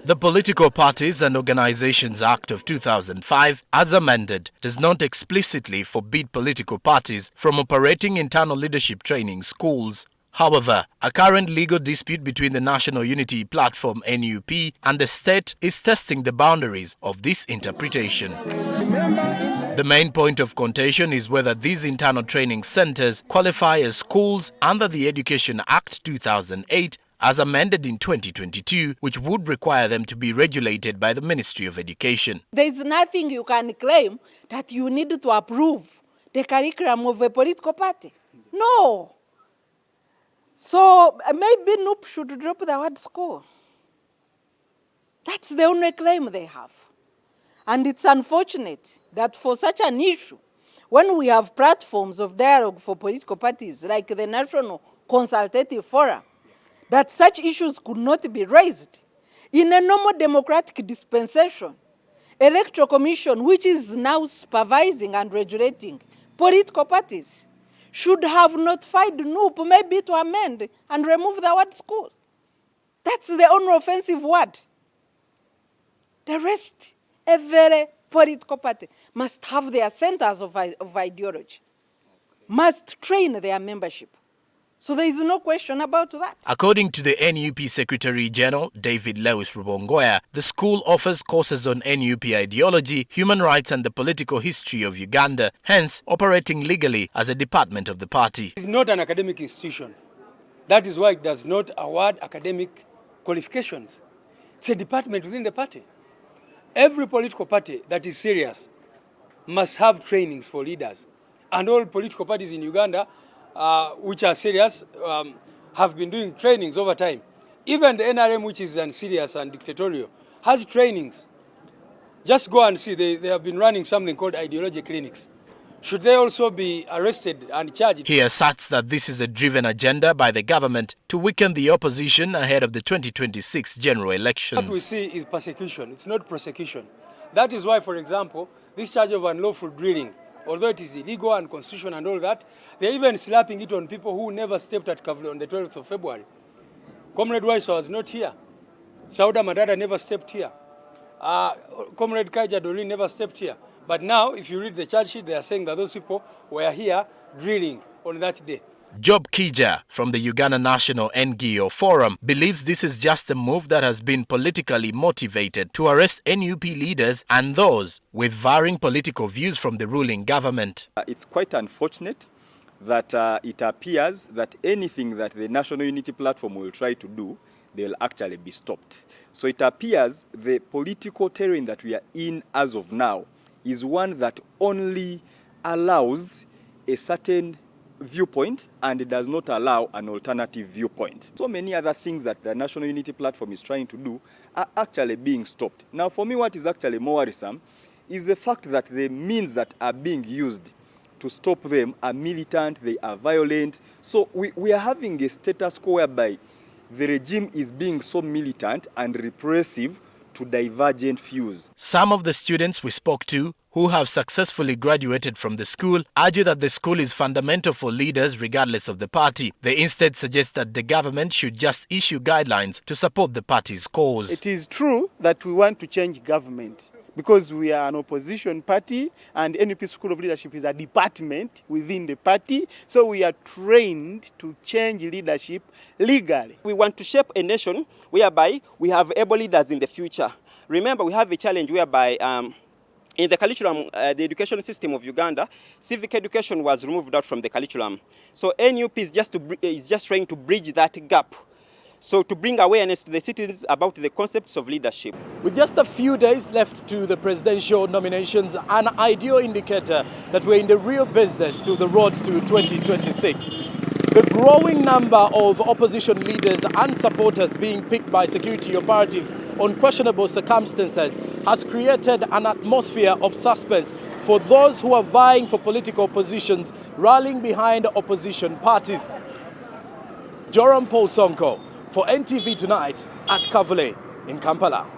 The Political Parties and Organizations Act of 2005, as amended, does not explicitly forbid political parties from operating internal leadership training schools. However, a current legal dispute between the National Unity Platform (NUP) and the state is testing the boundaries of this interpretation. The main point of contention is whether these internal training centers qualify as schools under the Education Act 2008 as amended in 2022, which would require them to be regulated by the Ministry of Education. There is nothing you can claim that you need to approve the curriculum of a political party. No. So maybe NUP should drop the word school. That's the only claim they have. And it's unfortunate that for such an issue, when we have platforms of dialogue for political parties like the National Consultative Forum, that such issues could not be raised. In a normal democratic dispensation, Electoral Commission, which is now supervising and regulating political parties, should have notified NUP maybe to amend and remove the word school. That's the only offensive word. The rest, every political party must have their centers of ideology, must train their membership. So there is no question about that. According to the NUP Secretary General, David Lewis Rubongoya, the school offers courses on NUP ideology, human rights and the political history of Uganda, hence operating legally as a department of the party. It's not an academic institution. That is why it does not award academic qualifications. It's a department within the party. Every political party that is serious must have trainings for leaders. And all political parties in Uganda which are serious, have been doing trainings over time. Even the NRM, which is unserious and dictatorial, has trainings. Just go and see, they have been running something called ideology clinics. Should they also be arrested and charged? He asserts that this is a driven agenda by the government to weaken the opposition ahead of the 2026 general elections. What we see is persecution, it's not prosecution. That is why, for example, this charge of unlawful drilling, although it is illegal and constitutional and all that, they're even slapping it on people who never stepped at Kavli on the 12th of February. Comrade Waiswa was not here. Sauda Madada never stepped here. Comrade Kaija Doreen never stepped here. But now, if you read the charge sheet, they are saying that those people were here drilling on that day. Job Kaija from the Uganda National NGO Forum believes this is just a move that has been politically motivated to arrest NUP leaders and those with varying political views from the ruling government. It's quite unfortunate that it appears that anything that the National Unity Platform will try to do, they'll actually be stopped. So it appears the political terrain that we are in as of now is one that only allows a certain viewpoint and it does not allow an alternative viewpoint. So many other things that the National Unity Platform is trying to do are actually being stopped. Now for me, what is actually more worrisome is the fact that the means that are being used to stop them are militant, they are violent. So we are having a status quo whereby the regime is being so militant and repressive to divergent views. Some of the students we spoke to who have successfully graduated from the school argue that the school is fundamental for leaders regardless of the party. They instead suggest that the government should just issue guidelines to support the party's cause. It is true that we want to change government because we are an opposition party and NUP School of Leadership is a department within the party. So we are trained to change leadership legally. We want to shape a nation whereby we have able leaders in the future. Remember, we have a challenge whereby in the curriculum, the education system of Uganda, civic education was removed out from the curriculum. So NUP is just trying to bridge that gap. So to bring awareness to the citizens about the concepts of leadership. With just a few days left to the presidential nominations, an ideal indicator that we're in the real business to the road to 2026. The growing number of opposition leaders and supporters being picked by security operatives on questionable circumstances has created an atmosphere of suspense for those who are vying for political positions, rallying behind opposition parties. Joram Paul Sonko for NTV Tonight at Kavule in Kampala.